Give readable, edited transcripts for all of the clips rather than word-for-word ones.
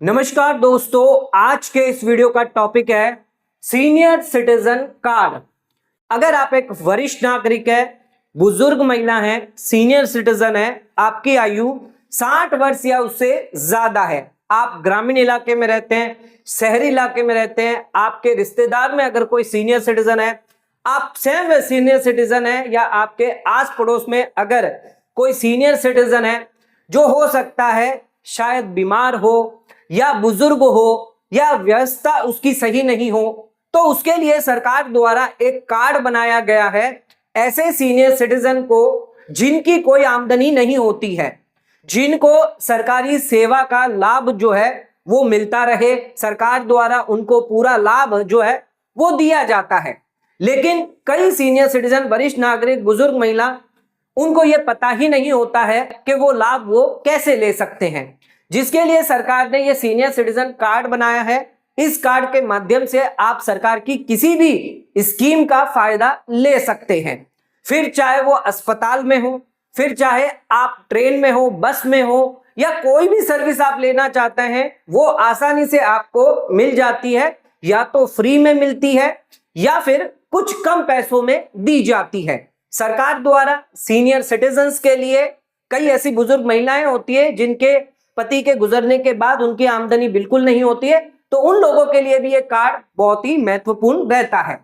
नमस्कार दोस्तों, आज के इस वीडियो का टॉपिक है सीनियर सिटीजन कार्ड। अगर आप एक वरिष्ठ नागरिक है, बुजुर्ग महिला है, सीनियर सिटीजन है, आपकी आयु 60 वर्ष या उससे ज्यादा है, आप ग्रामीण इलाके में रहते हैं, शहरी इलाके में रहते हैं, आपके रिश्तेदार में अगर कोई सीनियर सिटीजन है, आप स्वयं सीनियर सिटीजन है या आपके आस पड़ोस में अगर कोई सीनियर सिटीजन है जो हो सकता है शायद बीमार हो या बुजुर्ग हो या व्यवस्था उसकी सही नहीं हो, तो उसके लिए सरकार द्वारा एक कार्ड बनाया गया है ऐसे सीनियर सिटीजन को जिनकी कोई आमदनी नहीं होती है, जिनको सरकारी सेवा का लाभ जो है वो मिलता रहे, सरकार द्वारा उनको पूरा लाभ जो है वो दिया जाता है। लेकिन कई सीनियर सिटीजन, वरिष्ठ नागरिक, बुजुर्ग महिला, उनको ये पता ही नहीं होता है कि वो लाभ वो कैसे ले सकते हैं, जिसके लिए सरकार ने ये सीनियर सिटीजन कार्ड बनाया है। इस कार्ड के माध्यम से आप सरकार की किसी भी स्कीम का फायदा ले सकते हैं, फिर चाहे वो अस्पताल में हो, फिर चाहे आप ट्रेन में हो, बस में हो, या कोई भी सर्विस आप लेना चाहते हैं वो आसानी से आपको मिल जाती है, या तो फ्री में मिलती है या फिर कुछ कम पैसों में दी जाती है। सरकार द्वारा सीनियर सिटीजन्स के लिए कई ऐसी बुजुर्ग महिलाएं होती है जिनके पति के गुजरने के बाद उनकी आमदनी बिल्कुल नहीं होती है, तो उन लोगों के लिए भी ये कार्ड बहुत ही महत्वपूर्ण रहता है।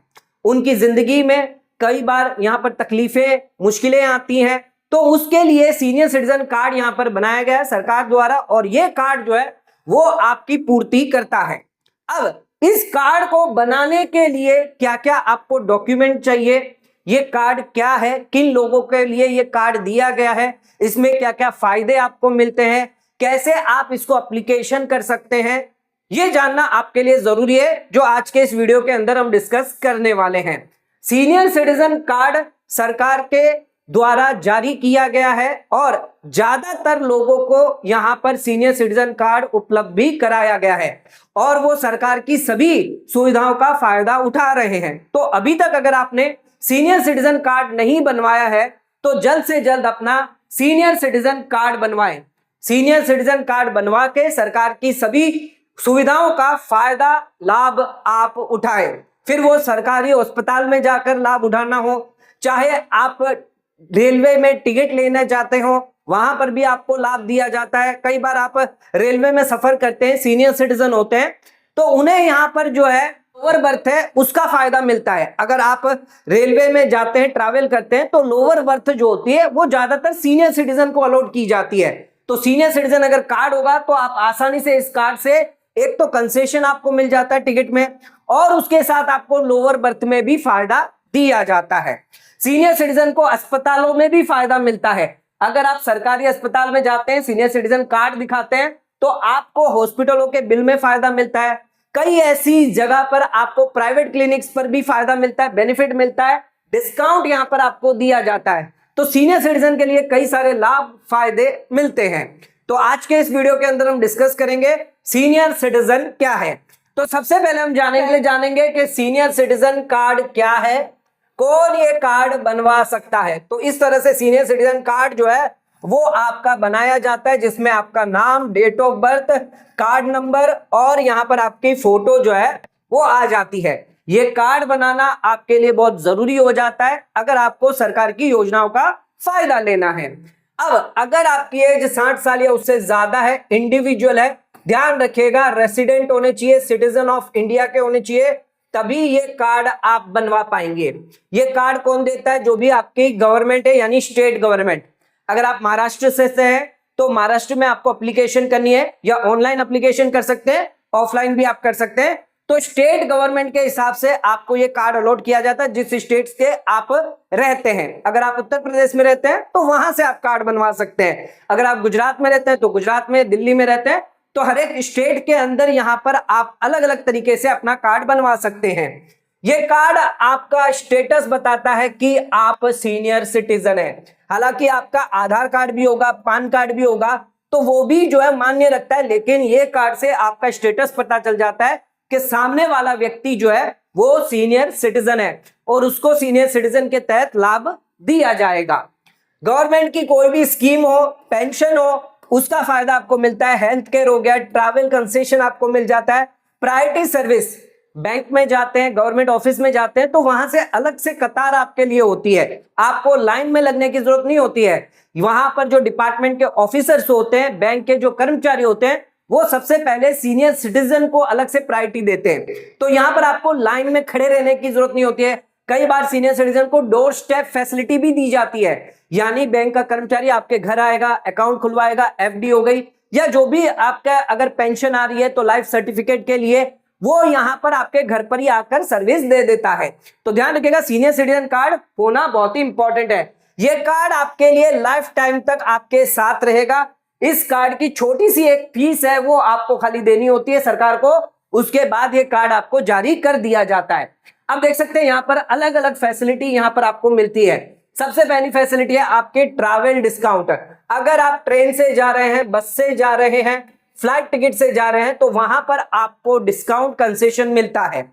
उनकी जिंदगी में कई बार यहाँ पर तकलीफें, मुश्किलें आती हैं, तो उसके लिए सीनियर सिटीजन कार्ड यहाँ पर बनाया गया है सरकार द्वारा, और ये कार्ड जो है वो आपकी पूर्ति करता है। अब इस कार्ड को बनाने के लिए क्या क्या आपको डॉक्यूमेंट चाहिए, ये कार्ड क्या है, किन लोगों के लिए ये कार्ड दिया गया है, इसमें क्या क्या फायदे आपको मिलते हैं, कैसे आप इसको एप्लीकेशन कर सकते हैं, ये जानना आपके लिए जरूरी है, जो आज के इस वीडियो के अंदर हम डिस्कस करने वाले हैं। सीनियर सिटीजन कार्ड सरकार के द्वारा जारी किया गया है और ज्यादातर लोगों को यहां पर सीनियर सिटीजन कार्ड उपलब्ध भी कराया गया है और वो सरकार की सभी सुविधाओं का फायदा उठा रहे हैं। तो अभी तक अगर आपने सीनियर सिटीजन कार्ड नहीं बनवाया है तो जल्द से जल्द अपना सीनियर सिटीजन कार्ड बनवाएं। सीनियर सिटीजन कार्ड बनवा के सरकार की सभी सुविधाओं का फायदा, लाभ आप उठाएं। फिर वो सरकारी अस्पताल में जाकर लाभ उठाना हो, चाहे आप रेलवे में टिकट लेना चाहते हो, वहां पर भी आपको लाभ दिया जाता है। कई बार आप रेलवे में सफर करते हैं, सीनियर सिटीजन होते हैं, तो उन्हें यहाँ पर जो है लोअर बर्थ है उसका फायदा मिलता है। अगर आप रेलवे में जाते हैं, ट्रैवल करते हैं, तो लोअर बर्थ जो होती है वो ज्यादातर सीनियर सिटीजन को अलॉट की जाती है। तो सीनियर सिटीजन अगर कार्ड होगा तो आप आसानी से इस कार्ड से एक तो कंसेशन आपको मिल जाता है टिकट में, और उसके साथ आपको लोअर बर्थ में भी फायदा दिया जाता है। सीनियर सिटीजन को अस्पतालों में भी फायदा मिलता है। अगर आप सरकारी अस्पताल में जाते हैं, सीनियर सिटीजन कार्ड दिखाते हैं, तो आपको हॉस्पिटलों के बिल में फायदा मिलता है। कई ऐसी जगह पर आपको प्राइवेट क्लिनिक्स पर भी फायदा मिलता है, बेनिफिट मिलता है, डिस्काउंट यहां पर आपको दिया जाता है। तो सीनियर सिटीजन के लिए कई सारे लाभ, फायदे मिलते हैं। तो आज के इस वीडियो के अंदर हम डिस्कस करेंगे सीनियर सिटीजन क्या है। तो सबसे पहले हम जानेंगे कि सीनियर सिटीजन कार्ड क्या है, कौन ये कार्ड बनवा सकता है। तो इस तरह से सीनियर सिटीजन कार्ड जो है वो आपका बनाया जाता है, जिसमें आपका नाम, date of birth, card number और यहाँ पर आपकी फोटो जो है वो आ जाती है। ये कार्ड बनाना आपके लिए बहुत जरूरी हो जाता है अगर आपको सरकार की योजनाओं का फायदा लेना है। अब अगर आपकी एज 60 साल या उससे ज्यादा है, इंडिविजुअल है, ध्यान रखिएगा रेसिडेंट होने चाहिए, सिटीजन ऑफ इंडिया के होने चाहिए, तभी ये कार्ड आप बनवा पाएंगे। ये कार्ड कौन देता है? जो भी आपकी गवर्नमेंट है, यानी स्टेट गवर्नमेंट। अगर आप महाराष्ट्र से हैं तो महाराष्ट्र में आपको एप्लीकेशन करनी है, या ऑनलाइन एप्लीकेशन कर सकते हैं, ऑफलाइन भी आप कर सकते हैं। तो स्टेट गवर्नमेंट के हिसाब से आपको ये कार्ड अलॉट किया जाता है जिस स्टेट के आप रहते हैं। अगर आप उत्तर प्रदेश में रहते हैं तो वहां से आप कार्ड बनवा सकते हैं। अगर आप गुजरात में रहते हैं तो गुजरात में, दिल्ली में रहते हैं तो हर एक स्टेट के अंदर यहां पर आप अलग अलग तरीके से अपना कार्ड बनवा सकते हैं। ये कार्ड आपका स्टेटस बताता है कि आप सीनियर सिटीजन है। हालांकि आपका आधार कार्ड भी होगा, पान कार्ड भी होगा, तो वो भी जो है मान्य रखता है, लेकिन ये कार्ड से आपका स्टेटस पता चल जाता है कि सामने वाला व्यक्ति जो है वो सीनियर सिटीजन है और उसको सीनियर सिटीजन के तहत लाभ दिया जाएगा। गवर्नमेंट की कोई भी स्कीम हो, पेंशन हो, उसका फायदा आपको मिलता है। हेल्थ केयर हो गया, ट्रैवल कंसेशन आपको मिल जाता है। प्रायोरिटी सर्विस, बैंक में जाते हैं, गवर्नमेंट ऑफिस में जाते हैं तो वहां से अलग से कतार आपके लिए होती है, आपको लाइन में लगने की जरूरत नहीं होती है। वहां पर जो डिपार्टमेंट के ऑफिसर्स होते हैं, बैंक के जो कर्मचारी होते हैं, वो सबसे पहले सीनियर सिटीजन को अलग से प्रायोरिटी देते हैं। तो यहां पर आपको लाइन में खड़े रहने की जरूरत नहीं होती है। कई बार सीनियर सिटीजन को डोर स्टेप फैसिलिटी भी दी जाती है, यानी बैंक का कर्मचारी आपके घर आएगा, अकाउंट खुलवाएगा, एफडी हो गई या जो भी आपका अगर पेंशन आ रही है तो लाइफ सर्टिफिकेट के लिए वो यहां पर आपके घर पर ही आकर सर्विस दे देता है। तो ध्यान रखिएगा, सीनियर सिटीजन कार्ड होना बहुत ही इंपॉर्टेंट है। ये कार्ड आपके लिए लाइफ टाइम तक आपके साथ रहेगा। इस कार्ड की छोटी सी एक फीस है, वो आपको खाली देनी होती है सरकार को, उसके बाद ये कार्ड आपको जारी कर दिया जाता है। अब देख सकते हैं यहां पर अलग अलग फैसिलिटी यहां पर आपको मिलती है। सबसे पहली फैसिलिटी है आपके ट्रैवल डिस्काउंट। अगर आप ट्रेन से जा रहे हैं, बस से जा रहे हैं, फ्लाइट टिकट से जा रहे हैं तो वहां पर आपको डिस्काउंट कंसेशन मिलता है।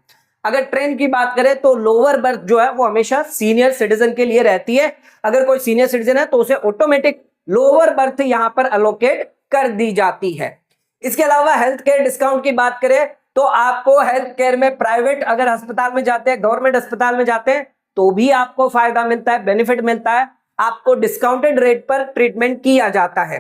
अगर ट्रेन की बात करें तो लोअर बर्थ जो है वो हमेशा सीनियर सिटीजन के लिए रहती है। अगर कोई सीनियर सिटीजन है तो उसे ऑटोमेटिक लोअर बर्थ यहां पर अलोकेट कर दी जाती है। इसके अलावा हेल्थ केयर डिस्काउंट की बात करें तो आपको हेल्थ केयर में प्राइवेट अगर अस्पताल में जाते हैं, गवर्नमेंट अस्पताल में जाते हैं तो भी आपको फायदा मिलता है, बेनिफिट मिलता है। आपको डिस्काउंटेड रेट पर ट्रीटमेंट किया जाता है।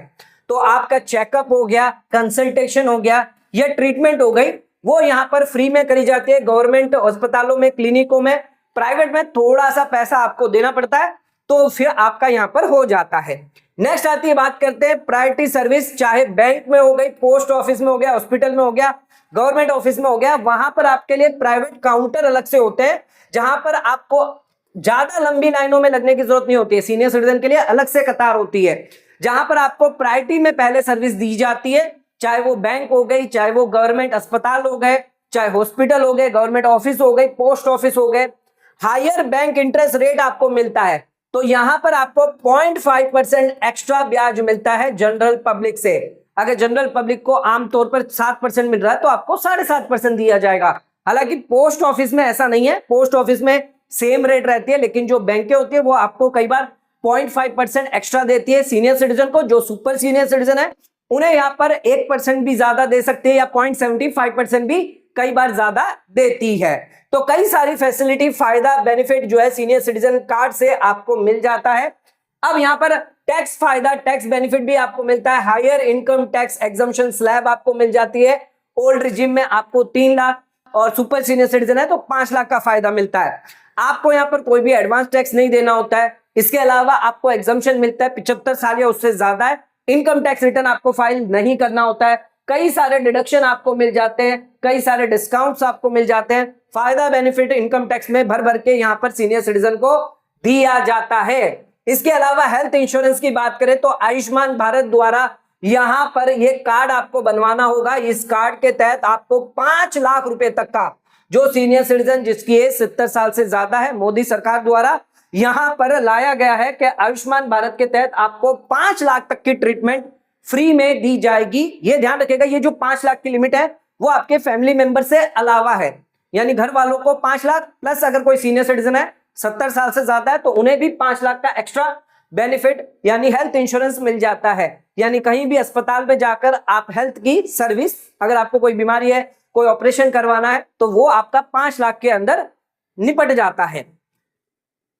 तो आपका चेकअप हो गया, कंसल्टेशन हो गया या ट्रीटमेंट हो गई, वो यहां पर फ्री में करी जाती है। गवर्नमेंट अस्पतालों में, क्लिनिकों में, प्राइवेट में थोड़ा सा पैसा आपको देना पड़ता है, तो फिर आपका यहां पर हो जाता है। नेक्स्ट आती है, बात करते हैं प्रायोरिटी सर्विस। चाहे बैंक में हो गई, पोस्ट ऑफिस में हो गया, हॉस्पिटल में हो गया, गवर्नमेंट ऑफिस में हो गया, वहां पर आपके लिए प्राइवेट काउंटर अलग से होते हैं जहां पर आपको ज्यादा लंबी लाइनों में लगने की जरूरत नहीं होती है। सीनियर सिटीजन के लिए अलग से कतार होती है जहां पर आपको प्रायोरिटी में पहले सर्विस दी जाती है, चाहे वो बैंक हो गई, चाहे वो गवर्नमेंट अस्पताल हो गए, चाहे हॉस्पिटल हो गए, गवर्नमेंट ऑफिस हो गई, पोस्ट ऑफिस हो गए। हायर बैंक इंटरेस्ट रेट आपको मिलता है, तो यहां पर आपको 0.5% एक्स्ट्रा ब्याज मिलता है जनरल पब्लिक से। अगर जनरल पब्लिक को आमतौर पर 7% मिल रहा है तो आपको 7.5% दिया जाएगा। हालांकि पोस्ट ऑफिस में ऐसा नहीं है, पोस्ट ऑफिस में सेम रेट रहती है, लेकिन जो बैंकें होती है वो आपको कई बार 0.5% एक्स्ट्रा देती है सीनियर सिटीजन को। जो सुपर सीनियर सिटीजन है उन्हें यहां पर 1% भी ज्यादा दे सकते हैं या 0.75% भी कई बार ज्यादा देती है। तो कई सारी फैसिलिटी, फायदा, बेनिफिट जो है सीनियर सिटीजन कार्ड से आपको मिल जाता है। अब यहां पर टैक्स फायदा, टैक्स बेनिफिट भी आपको मिलता है। Higher income tax exemption slab आपको मिल जाती है। ओल्ड रिजिम में आपको 3 लाख और सुपर सीनियर सिटीजन है तो 5 लाख का फायदा मिलता है। आपको यहां पर कोई भी एडवांस टैक्स नहीं देना होता है। इसके अलावा आपको एग्जम्पशन मिलता है 75 साल या उससे ज्यादा है। इनकम टैक्स रिटर्न आपको फाइल नहीं करना होता है। कई सारे डिडक्शन आपको मिल जाते हैं, कई सारे डिस्काउंट्स आपको मिल जाते हैं। फायदा बेनिफिट इनकम टैक्स में भर भर के यहां पर सीनियर सिटीजन को दिया जाता है। इसके अलावा हेल्थ इंश्योरेंस की बात करें तो आयुष्मान भारत द्वारा यहां पर यह कार्ड आपको बनवाना होगा। इस कार्ड के तहत आपको 5 लाख रुपए तक का, जो सीनियर सिटीजन जिसकी एज 70 साल से ज्यादा है, मोदी सरकार द्वारा यहां पर लाया गया है कि आयुष्मान भारत के तहत आपको 5 लाख तक की ट्रीटमेंट फ्री में दी जाएगी। ये ध्यान रखिएगा, ये जो 5 लाख की लिमिट है वो आपके फैमिली मेंबर से अलावा है, यानी घर वालों को 5 लाख प्लस अगर कोई सीनियर सिटीजन है 70 साल से ज्यादा है तो उन्हें भी 5 लाख का एक्स्ट्रा बेनिफिट यानी हेल्थ इंश्योरेंस मिल जाता है। यानी कहीं भी अस्पताल में जाकर आप हेल्थ की सर्विस, अगर आपको कोई बीमारी है, कोई ऑपरेशन करवाना है तो वो आपका 5 लाख के अंदर निपट जाता है।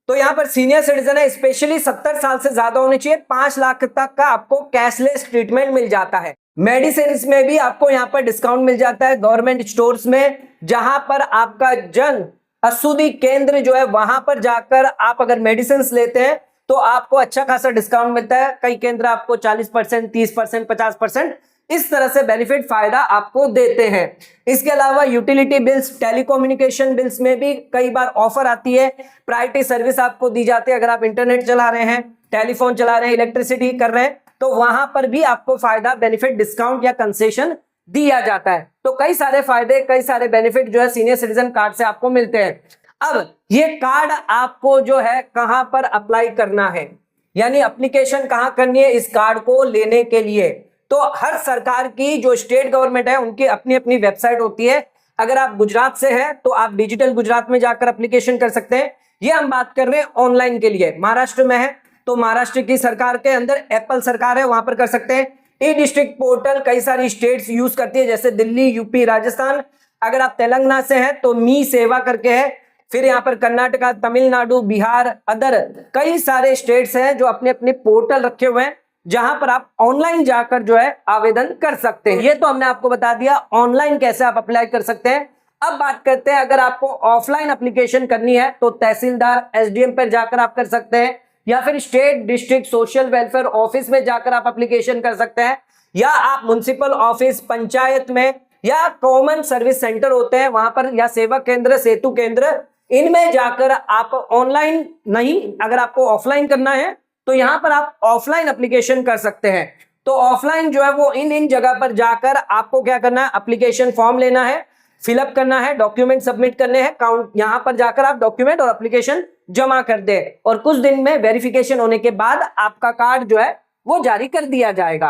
तो यहां पर सीनियर सिटीजन है, स्पेशली 70 साल से ज्यादा होनी चाहिए, 5 लाख तक का आपको कैशलेस ट्रीटमेंट मिल जाता है। मेडिसिन में भी आपको यहां पर डिस्काउंट मिल जाता है। गवर्नमेंट स्टोर्स में जहां पर आपका जन औषधि केंद्र जो है वहां पर जाकर आप अगर मेडिसिन लेते हैं तो आपको अच्छा खासा डिस्काउंट मिलता है। कई केंद्र आपको 40%, 30%, 50% इस तरह से बेनिफिट फायदा आपको देते हैं। इसके अलावा यूटिलिटी बिल्स, टेलीकम्युनिकेशन बिल्स में भी कई बार ऑफर आती है, प्रायोरिटी सर्विस आपको दी जाती है। अगर आप इंटरनेट चला रहे हैं, टेलीफोन चला रहे हैं, इलेक्ट्रिसिटी कर रहे हैं तो वहां पर भी आपको फायदा, बेनिफिट, डिस्काउंट या कंसेशन दिया जाता है। तो कई सारे फायदे, कई सारे बेनिफिट जो है सीनियर सिटीजन कार्ड से आपको मिलते हैं। अब ये कार्ड आपको जो है कहां पर अप्लाई करना है, यानी एप्लीकेशन कहां करनी है इस कार्ड को लेने के लिए, तो हर सरकार की जो स्टेट गवर्नमेंट है उनकी अपनी अपनी वेबसाइट होती है। अगर आप गुजरात से हैं तो आप डिजिटल गुजरात में जाकर एप्लीकेशन कर सकते हैं। ये हम बात कर रहे हैं ऑनलाइन के लिए। महाराष्ट्र में है तो महाराष्ट्र की सरकार के अंदर एप्पल सरकार है, वहां पर कर सकते हैं। ई डिस्ट्रिक्ट पोर्टल कई सारी स्टेट्स यूज करती है, जैसे दिल्ली, यूपी, राजस्थान। अगर आप तेलंगाना से हैं तो मी सेवा करके है। फिर यहाँ पर कर्नाटका, तमिलनाडु, बिहार, अदर कई सारे स्टेट्स हैं जो अपने अपने पोर्टल रखे हुए हैं, जहां पर आप ऑनलाइन जाकर जो है आवेदन कर सकते हैं। ये तो हमने आपको बता दिया ऑनलाइन कैसे आप अप्लाई कर सकते हैं। अब बात करते हैं, अगर आपको ऑफलाइन एप्लीकेशन करनी है तो तहसीलदार, एसडीएम पर जाकर आप कर सकते हैं, या फिर state district social welfare office में जाकर आप एप्लीकेशन कर सकते हैं, या आप म्युनिसिपल ऑफिस, पंचायत में, या कॉमन सर्विस सेंटर होते हैं वहां पर, या सेवा केंद्र, सेतु केंद्र, इनमें जाकर आप ऑनलाइन नहीं, अगर आपको ऑफलाइन करना है तो यहां पर आप ऑफलाइन एप्लीकेशन कर सकते हैं। तो ऑफलाइन जो है वो इन जगह पर जाकर आपको क्या करना है, एप्लीकेशन फॉर्म लेना है, फिलअप करना है, डॉक्यूमेंट सबमिट करने हैं, काउंट यहां पर जाकर आप डॉक्यूमेंट और एप्लीकेशन जमा कर दे, और कुछ दिन में वेरिफिकेशन होने के बाद आपका कार्ड जो है वो जारी कर दिया जाएगा।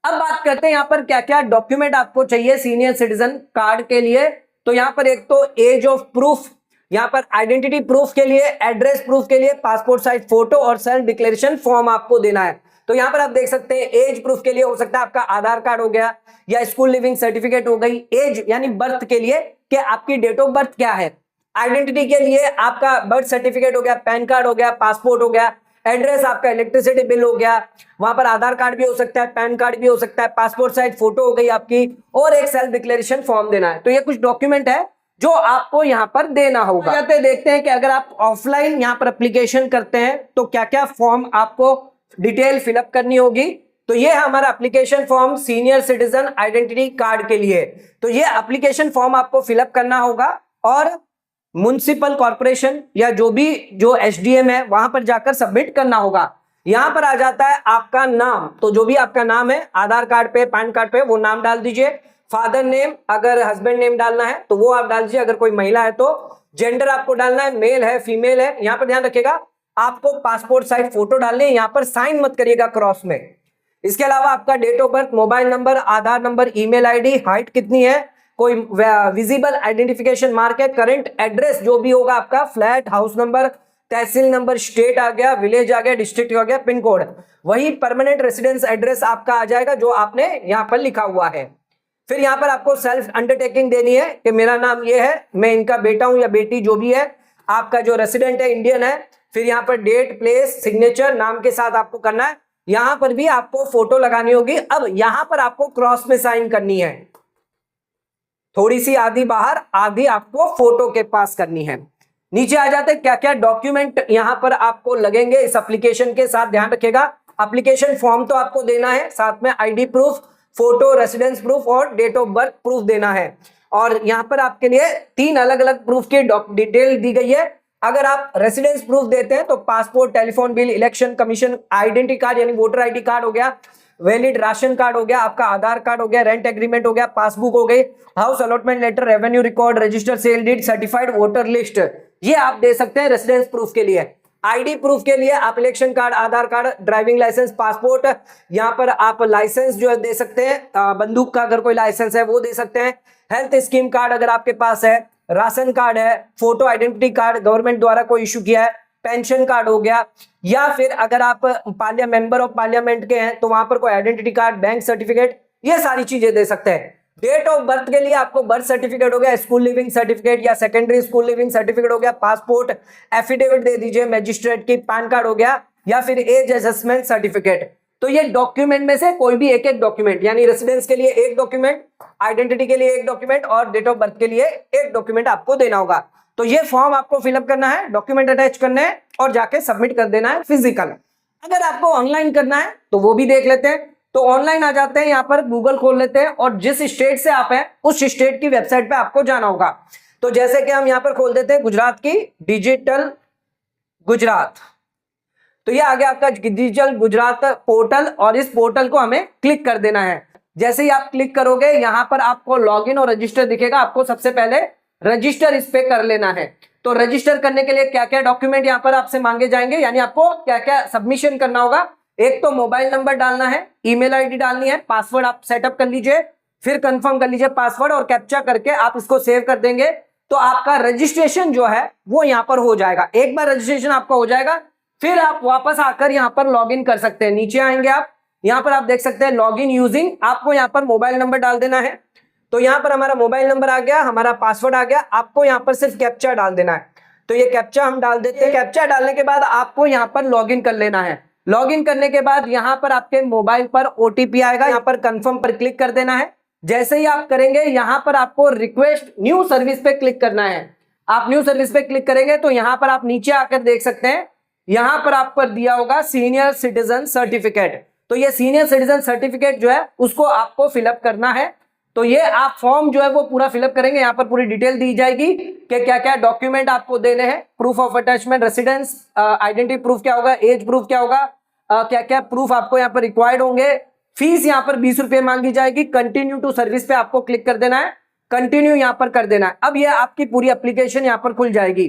अब बात करते हैं यहां पर क्या क्या डॉक्यूमेंट आपको चाहिए सीनियर सिटीजन कार्ड के लिए। तो यहां पर एक तो एज ऑफ प्रूफ, यहां पर आइडेंटिटी प्रूफ के लिए, एड्रेस प्रूफ के लिए पासपोर्ट साइज फोटो और सेल्फ डिक्लेरेशन फॉर्म आपको देना है। तो यहां पर आप देख सकते हैं एज प्रूफ के लिए हो सकता है आपका आधार कार्ड हो गया, या स्कूल लिविंग सर्टिफिकेट हो गई। एज यानी बर्थ के लिए कि आपकी डेट ऑफ बर्थ क्या है। आइडेंटिटी के लिए आपका बर्थ सर्टिफिकेट हो गया, पैन कार्ड हो गया, पासपोर्ट हो गया। एड्रेस आपका इलेक्ट्रिसिटी बिल हो गया, वहां पर आधार कार्ड भी हो सकता है, पैन कार्ड भी हो सकता है, पासपोर्ट साइज फोटो हो गई आपकी, और एक सेल्फ डिक्लेरेशन फॉर्म देना है। तो ये कुछ डॉक्यूमेंट है जो आपको यहाँ पर देना होगा। देखते हैं कि अगर आप ऑफलाइन यहाँ पर एप्लीकेशन करते हैं तो क्या क्या फॉर्म आपको डिटेल फिलअप करनी होगी। तो ये है हमारा application form senior citizen identity card के लिए। तो ये एप्लीकेशन फॉर्म आपको फिलअप करना होगा, और म्युनिसिपल कॉर्पोरेशन या जो एसडीएम है वहां पर जाकर सबमिट करना होगा। यहां पर आ जाता है आपका नाम, तो जो भी आपका नाम है आधार कार्ड पे, पैन कार्ड पे वो नाम डाल दीजिए। फादर नेम, अगर हस्बैंड नेम डालना है तो वो आप डाल दीजिए, अगर कोई महिला है तो जेंडर आपको डालना है, मेल है, फीमेल है। यहां पर ध्यान रखिएगा आपको पासपोर्ट साइज फोटो डालने हैं, यहां पर साइन मत करिएगा क्रॉस में। इसके अलावा आपका date of birth, mobile number, Aadhaar number, email ID, height कितनी है, कोई विजिबल आइडेंटिफिकेशन मार्क है, करंट एड्रेस जो भी होगा आपका, flat, house number, tehsil number, state आ गया, विलेज आ गया, डिस्ट्रिक्ट आ गया, पिन कोड, वही परमानेंट रेसिडेंस एड्रेस आपका आ जाएगा जो आपने यहां पर लिखा हुआ है। फिर यहां पर आपको सेल्फ अंडरटेकिंग देनी है कि मेरा नाम ये है, मैं इनका बेटा हूं या बेटी जो भी है, आपका जो रेसिडेंट है इंडियन है। फिर यहां पर डेट, प्लेस, सिग्नेचर नाम के साथ आपको करना है। यहां पर भी आपको फोटो लगानी होगी। अब यहां पर आपको क्रॉस में साइन करनी है, थोड़ी सी आधी बाहर, आधी आपको फोटो के पास करनी है। नीचे आ जाते हैं क्या क्या डॉक्यूमेंट यहां पर आपको लगेंगे इस एप्लीकेशन के साथ। ध्यान रखिएगा एप्लीकेशन फॉर्म तो आपको देना है, साथ में ID proof, photo, residence proof और डेट ऑफ बर्थ प्रूफ देना है। और यहां पर आपके लिए 3 अलग अलग प्रूफ की डिटेल दी गई है। अगर आप रेसिडेंस प्रूफ देते हैं तो passport, telephone bill, election commission identity card यानी वोटर आईडी कार्ड हो गया, वैलिड राशन कार्ड हो गया, आपका आधार कार्ड हो गया, रेंट एग्रीमेंट हो गया, पासबुक हो गई, house allotment letter, revenue record, register sale deed, certified voter list, ये आप दे सकते हैं रेसिडेंस प्रूफ के लिए। आईडी प्रूफ के लिए आप इलेक्शन कार्ड, आधार कार्ड, ड्राइविंग लाइसेंस, पासपोर्ट, यहां पर आप लाइसेंस जो है दे सकते हैं, बंदूक का अगर कोई लाइसेंस है वो दे सकते हैं, हेल्थ स्कीम कार्ड अगर आपके पास है, राशन कार्ड है, फोटो आइडेंटिटी कार्ड गवर्नमेंट द्वारा कोई इशू किया है, पेंशन कार्ड हो गया, या फिर अगर आप मेंबर ऑफ पार्लियामेंट के हैं तो वहां पर कोई आइडेंटिटी कार्ड, बैंक सर्टिफिकेट, ये सारी चीजें दे सकते हैं। डेट ऑफ बर्थ के लिए आपको बर्थ सर्टिफिकेट हो गया, स्कूल लिविंग सर्टिफिकेट या सेकेंडरी स्कूल लिविंग सर्टिफिकेट हो गया, पासपोर्ट, एफिडेविट दे दीजिए मैजिस्ट्रेट की, पैन कार्ड हो गया, या फिर एज असेसमेंट सर्टिफिकेट। तो ये डॉक्यूमेंट में से कोई भी एक एक डॉक्यूमेंट, यानी रेसिडेंस के लिए एक डॉक्यूमेंट, आइडेंटिटी के लिए एक डॉक्यूमेंट और डेट ऑफ बर्थ के लिए एक डॉक्यूमेंट आपको देना होगा। तो ये फॉर्म आपको फिलअप करना है, डॉक्यूमेंट अटैच करने हैं और जाके सबमिट कर देना है फिजिकल। अगर आपको ऑनलाइन करना है तो वो भी देख लेते हैं। तो ऑनलाइन आ जाते हैं, यहां पर गूगल खोल लेते हैं और जिस स्टेट से आप हैं उस स्टेट की वेबसाइट पे आपको जाना होगा। तो जैसे कि हम यहां पर खोल देते हैं गुजरात की, डिजिटल गुजरात, तो ये आ गया आपका डिजिटल गुजरात पोर्टल, और इस पोर्टल को हमें क्लिक कर देना है। जैसे ही आप क्लिक करोगे यहां पर आपको लॉगिन और रजिस्टर दिखेगा, आपको सबसे पहले रजिस्टर इस पे कर लेना है। तो रजिस्टर करने के लिए क्या क्या डॉक्यूमेंट यहां पर आपसे मांगे जाएंगे, यानी आपको क्या क्या सबमिशन करना होगा। एक तो मोबाइल नंबर डालना है, ईमेल आईडी डालनी है, पासवर्ड आप सेटअप कर लीजिए, फिर कंफर्म कर लीजिए पासवर्ड और कैप्चा करके आप इसको सेव कर देंगे तो आपका रजिस्ट्रेशन जो है वो यहां पर हो जाएगा। एक बार रजिस्ट्रेशन आपका हो जाएगा फिर आप वापस आकर यहां पर लॉगिन कर सकते हैं। नीचे आएंगे आप, यहाँ पर आप देख सकते हैं लॉग इन यूजिंग, आपको यहाँ पर मोबाइल नंबर डाल देना है। तो यहाँ पर हमारा मोबाइल नंबर आ गया, हमारा पासवर्ड आ गया, आपको यहाँ पर सिर्फ कैप्चा डाल देना है। तो ये कैप्चा हम डाल देते हैं। कैप्चा डालने के बाद आपको यहाँ पर लॉग इन कर लेना है। लॉग इन करने के बाद यहाँ पर आपके मोबाइल पर ओटीपी आएगा, यहाँ पर कंफर्म पर क्लिक कर देना है। जैसे ही आप करेंगे यहाँ पर आपको रिक्वेस्ट न्यू सर्विस पे क्लिक करना है। आप न्यू सर्विस पे क्लिक करेंगे तो यहाँ पर आप नीचे आकर देख सकते हैं, यहाँ पर आप पर दिया होगा सीनियर सिटीजन सर्टिफिकेट। तो ये सीनियर सिटीजन सर्टिफिकेट जो है उसको आपको फिलअप करना है। तो ये आप फॉर्म जो है वो पूरा फिलअप करेंगे, यहाँ पर पूरी डिटेल दी जाएगी कि क्या क्या डॉक्यूमेंट आपको देने हैं, proof of attachment, residence, identity proof क्या होगा, एज प्रूफ क्या होगा, क्या क्या प्रूफ आपको यहाँ पर रिक्वायर्ड होंगे। फीस यहाँ पर 20 रुपये मांगी जाएगी। कंटिन्यू टू सर्विस पे आपको क्लिक कर देना है, कंटिन्यू यहाँ पर कर देना है। अब ये आपकी पूरी एप्लीकेशन यहाँ पर खुल जाएगी।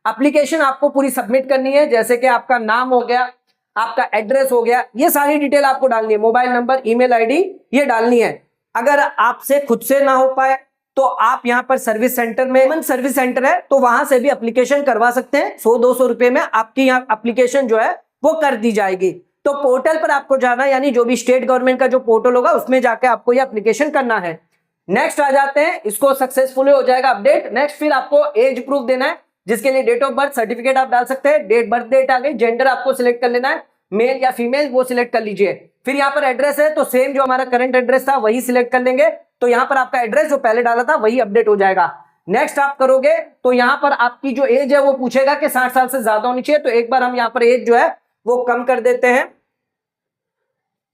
एप्लीकेशन आपको पूरी सबमिट करनी है, जैसे कि आपका नाम हो गया, आपका एड्रेस हो गया, ये सारी डिटेल आपको डालनी है, मोबाइल नंबर, ईमेल आईडी ये डालनी है। अगर आपसे खुद से ना हो पाए तो आप यहाँ पर सर्विस सेंटर में, सर्विस सेंटर है तो वहां से भी एप्लीकेशन करवा सकते हैं। 100-200 रुपए में आपकी यहाँ एप्लीकेशन जो है वो कर दी जाएगी। तो पोर्टल पर आपको जाना, यानी जो भी स्टेट गवर्नमेंट का जो पोर्टल होगा उसमें जाके आपको ये एप्लीकेशन करना है। नेक्स्ट आ जाते हैं, इसको सक्सेसफुली हो जाएगा अपडेट। नेक्स्ट फिर आपको एज प्रूफ देना है, जिसके लिए डेट ऑफ बर्थ सर्टिफिकेट आप डाल सकते हैं, डेट बर्थ डेट आ गई, जेंडर आपको सिलेक्ट कर लेना है, मेल या फीमेल वो सिलेक्ट कर लीजिए। फिर यहाँ पर एड्रेस है तो सेम जो हमारा करंट एड्रेस था वही सिलेक्ट कर लेंगे। तो यहाँ पर आपका एड्रेस जो पहले डाला था वही अपडेट हो जाएगा। नेक्स्ट आप करोगे तो यहाँ पर आपकी जो एज है वो पूछेगा कि 60 साल से ज्यादा होनी चाहिए। तो एक बार हम यहाँ पर एज जो है वो कम कर देते हैं,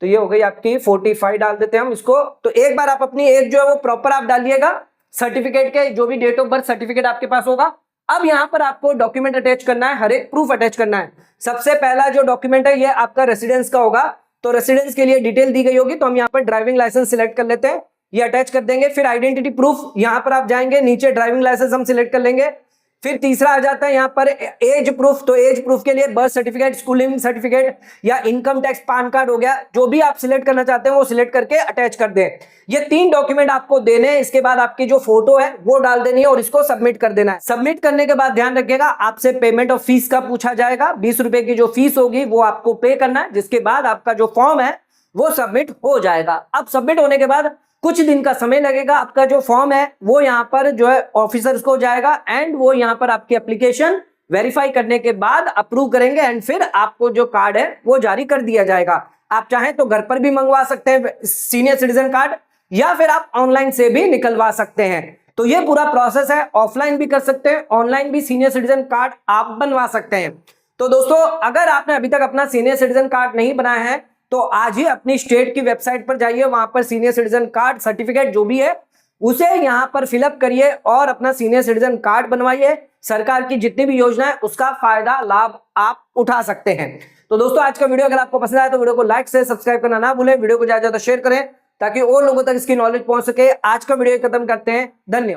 तो ये हो गई आपकी 45 डाल देते हैं हम इसको। तो एक बार आप अपनी एज जो है वो प्रॉपर आप डालिएगा, सर्टिफिकेट के जो भी डेट ऑफ बर्थ सर्टिफिकेट आपके पास होगा। अब यहाँ पर आपको डॉक्यूमेंट अटैच करना है, हर एक प्रूफ अटैच करना है। सबसे पहला जो डॉक्यूमेंट है ये आपका रेसिडेंस का होगा। तो रेसिडेंस के लिए डिटेल दी गई होगी, तो हम यहाँ पर ड्राइविंग लाइसेंस सिलेक्ट कर लेते हैं, ये अटैच कर देंगे। फिर आइडेंटिटी प्रूफ, यहाँ पर आप जाएंगे नीचे ड्राइविंग लाइसेंस हम सिलेक्ट कर लेंगे। फिर तीसरा आ जाता है यहाँ पर एज प्रूफ। तो एज प्रूफ के लिए बर्थ सर्टिफिकेट, स्कूलिंग सर्टिफिकेट या इनकम टैक्स पान कार्ड हो गया, जो भी आप सिलेक्ट करना चाहते हैं वो सिलेक्ट करके अटैच कर दें। ये 3 डॉक्यूमेंट आपको देने हैं। इसके बाद आपकी जो फोटो है वो डाल देनी है और इसको सबमिट कर देना है। सबमिट करने के बाद ध्यान रखिएगा आपसे पेमेंट ऑफ फीस का पूछा जाएगा। 20 रुपए की जो फीस होगी वो आपको पे करना है, जिसके बाद आपका जो फॉर्म है वो सबमिट हो जाएगा। अब सबमिट होने के बाद कुछ दिन का समय लगेगा, आपका जो फॉर्म है वो यहाँ पर जो है ऑफिसर्स को जाएगा एंड वो यहाँ पर आपकी एप्लीकेशन वेरीफाई करने के बाद अप्रूव करेंगे एंड फिर आपको जो कार्ड है वो जारी कर दिया जाएगा। आप चाहें तो घर पर भी मंगवा सकते हैं सीनियर सिटीजन कार्ड, या फिर आप ऑनलाइन से भी निकलवा सकते हैं। तो ये पूरा प्रोसेस है, ऑफलाइन भी कर सकते हैं, ऑनलाइन भी सीनियर सिटीजन कार्ड आप बनवा सकते हैं। तो दोस्तों अगर आपने अभी तक अपना सीनियर सिटीजन कार्ड नहीं बनाया है तो आज ही अपनी स्टेट की वेबसाइट पर जाइए, वहां पर सीनियर सिटीजन कार्ड सर्टिफिकेट जो भी है उसे यहां पर फिलअप करिए और अपना सीनियर सिटीजन कार्ड बनवाइए। सरकार की जितनी भी योजना है उसका फायदा लाभ आप उठा सकते हैं। तो दोस्तों आज का वीडियो अगर आपको पसंद आया तो वीडियो को लाइक से सब्सक्राइब करना ना भूलें, वीडियो को ज्यादा से ज्यादा शेयर करें ताकि और लोगों तक इसकी नॉलेज पहुंच सके। आज का वीडियो खत्म करते हैं, धन्यवाद।